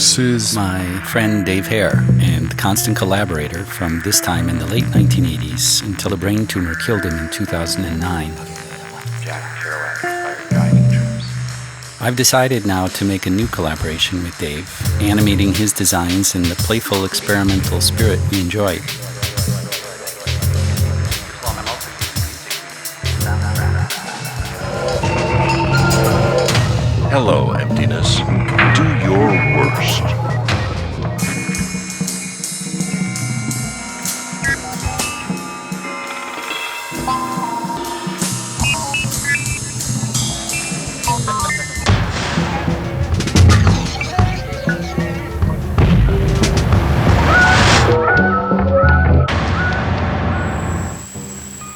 This is my friend Dave Herr and constant collaborator from this time in the late 1980s until a brain tumor killed him in 2009. I've decided now to make a new collaboration with Dave, animating his designs in the playful experimental spirit we enjoy. Hello, emptiness. Do your worst.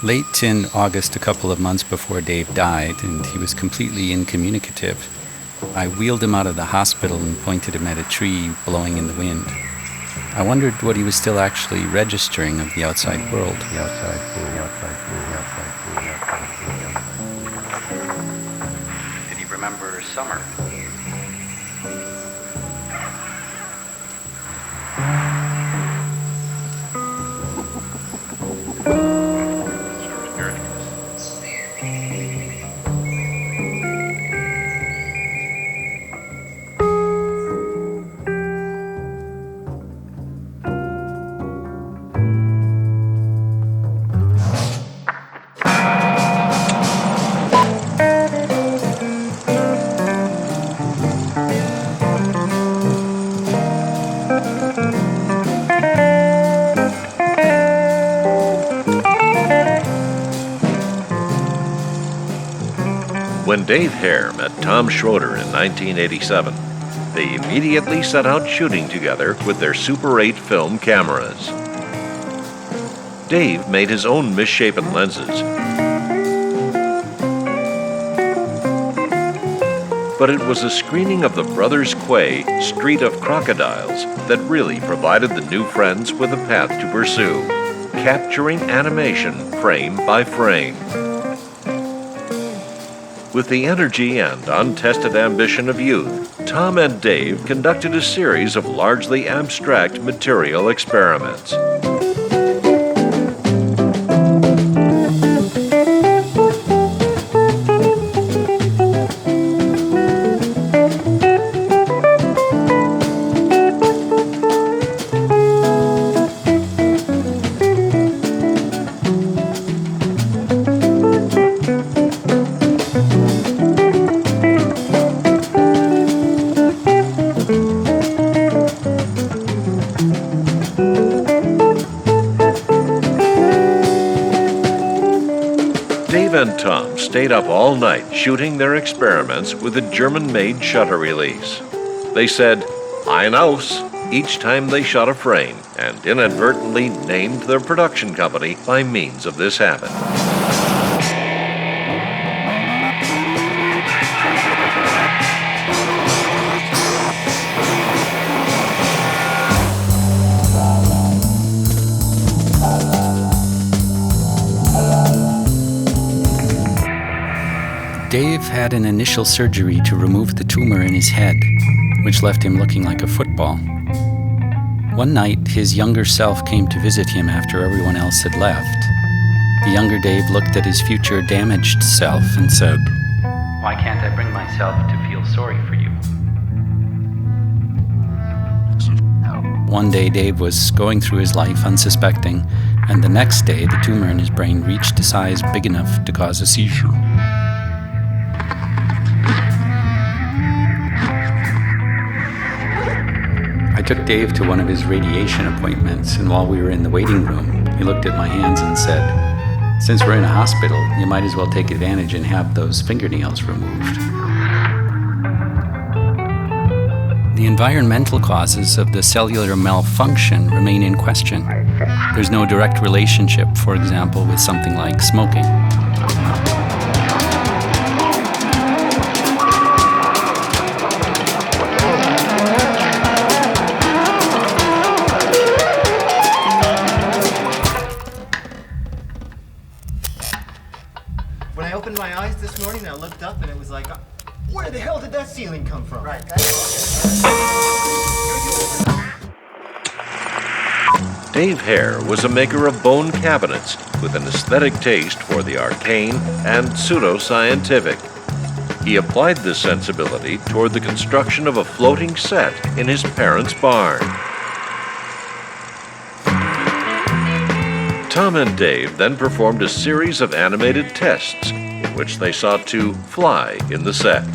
Late in August, a couple of months before Dave died, and he was completely incommunicative, I wheeled him out of the hospital and pointed him at a tree blowing in the wind. I wondered what he was still actually registering of the outside world. Did he remember summer? When Dave Herr met Tom Schroeder in 1987, they immediately set out shooting together with their Super 8 film cameras. Dave made his own misshapen lenses, but it was a screening of the Brothers Quay Street of Crocodiles that really provided the new friends with a path to pursue, capturing animation frame by frame. With the energy and untested ambition of youth, Tom and Dave conducted a series of largely abstract material experiments. Dave and Tom stayed up all night shooting their experiments with a German-made shutter release. They said, "Ein aus," each time they shot a frame, and inadvertently named their production company by means of this habit. Dave had an initial surgery to remove the tumor in his head, which left him looking like a football. One night, his younger self came to visit him after everyone else had left. The younger Dave looked at his future damaged self and said, "Why can't I bring myself to feel sorry for you?" One day, Dave was going through his life unsuspecting, and the next day, the tumor in his brain reached a size big enough to cause a seizure. I took Dave to one of his radiation appointments, and while we were in the waiting room, he looked at my hands and said, "Since we're in a hospital, you might as well take advantage and have those fingernails removed." The environmental causes of the cellular malfunction remain in question. There's no direct relationship, for example, with something like smoking. When I opened my eyes this morning, I looked up and it was like, where the hell did that ceiling come from? Right. Dave Herr was a maker of bone cabinets with an aesthetic taste for the arcane and pseudoscientific. He applied this sensibility toward the construction of a floating set in his parents' barn. Tom and Dave then performed a series of animated tests in which they sought to fly in the set.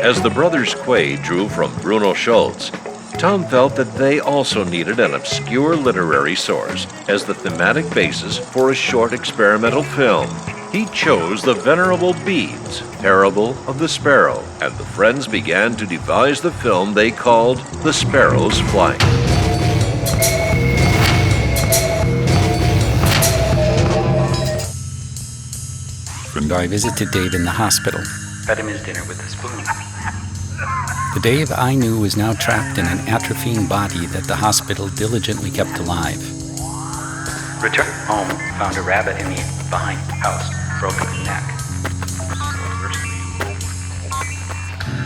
As the brothers Quaid drew from Bruno Schultz, Tom felt that they also needed an obscure literary source as the thematic basis for a short experimental film. He chose the Venerable Bede's Parable of the Sparrow, and the friends began to devise the film they called The Sparrow's Flight. I visited Dave in the hospital, fed him his dinner with a spoon. The Dave I knew was now trapped in an atrophying body that the hospital diligently kept alive. Returned home, found a rabbit in the behind house, broken neck.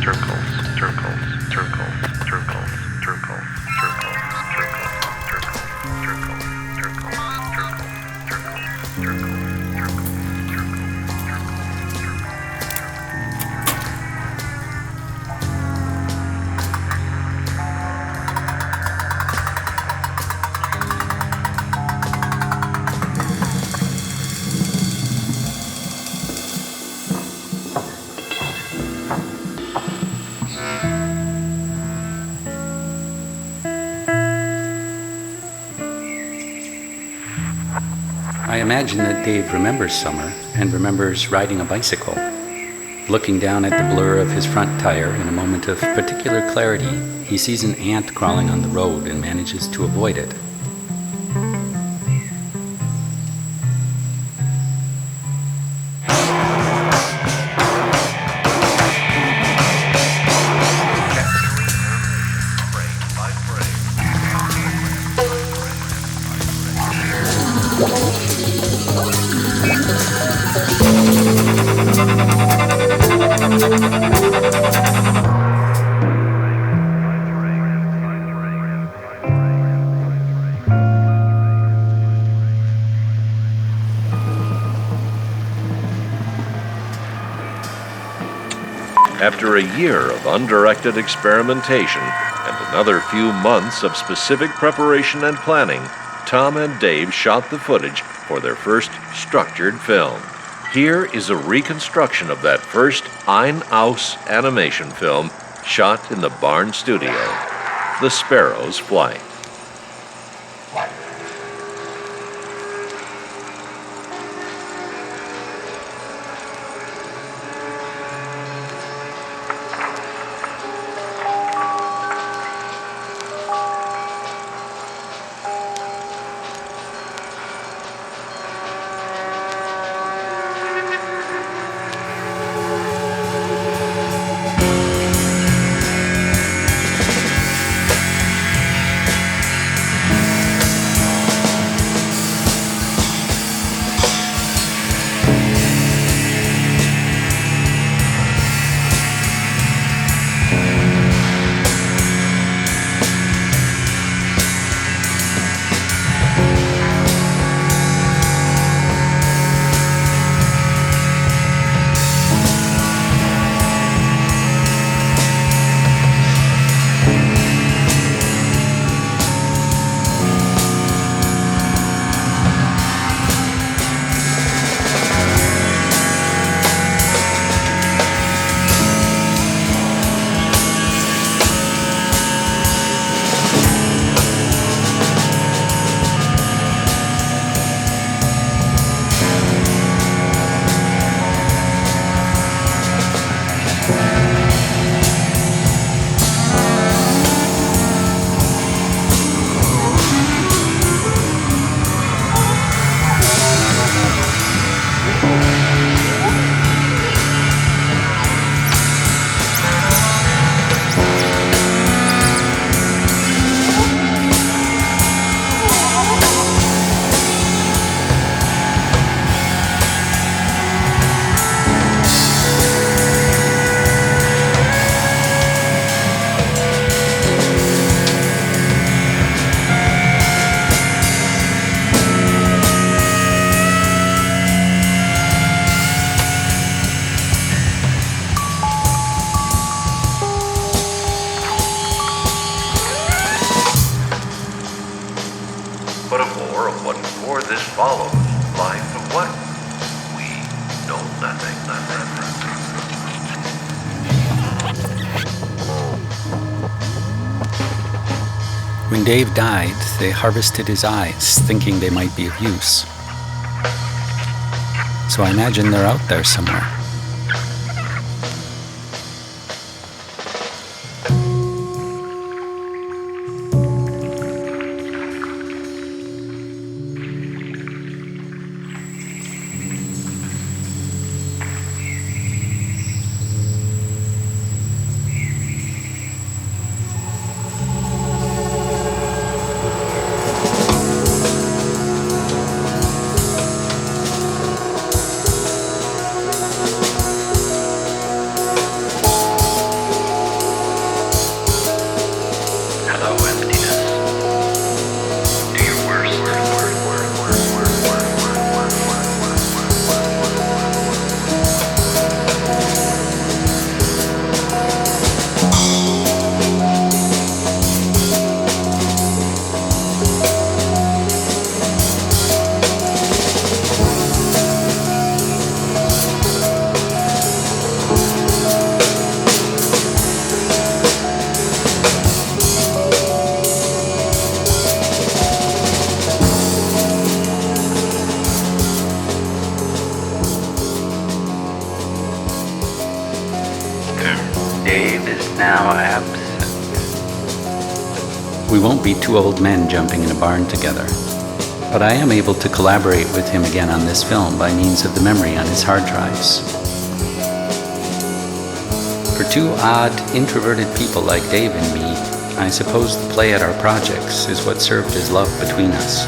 Turkles, turkles, turkles, turkles, turkles, turkles, turkles, turkles, turkles, turkles, turkles, turkles, turkles. I imagine that Dave remembers summer and remembers riding a bicycle. Looking down at the blur of his front tire in a moment of particular clarity, he sees an ant crawling on the road and manages to avoid it. After a year of undirected experimentation and another few months of specific preparation and planning, Tom and Dave shot the footage for their first structured film. Here is a reconstruction of that first Ein Aus animation film shot in the barn studio, The Sparrow's Flight. but of more of what before this follows, life of what? We know nothing. When Dave died, they harvested his eyes, thinking they might be of use. So I imagine they're out there somewhere. Dave is now absent. We won't be two old men jumping in a barn together, but I am able to collaborate with him again on this film by means of the memory on his hard drives. For two odd, introverted people like Dave and me, I suppose the play at our projects is what served as love between us.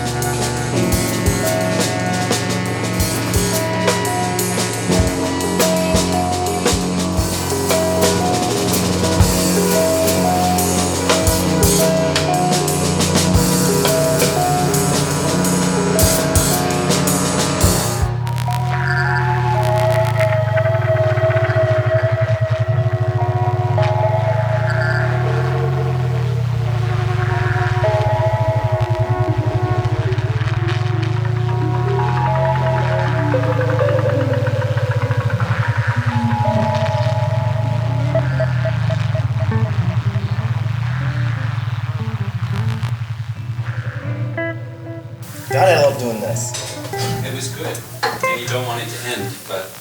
God, I love doing this. It was good, and you don't want it to end, but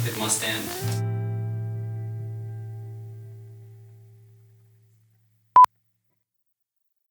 it must end.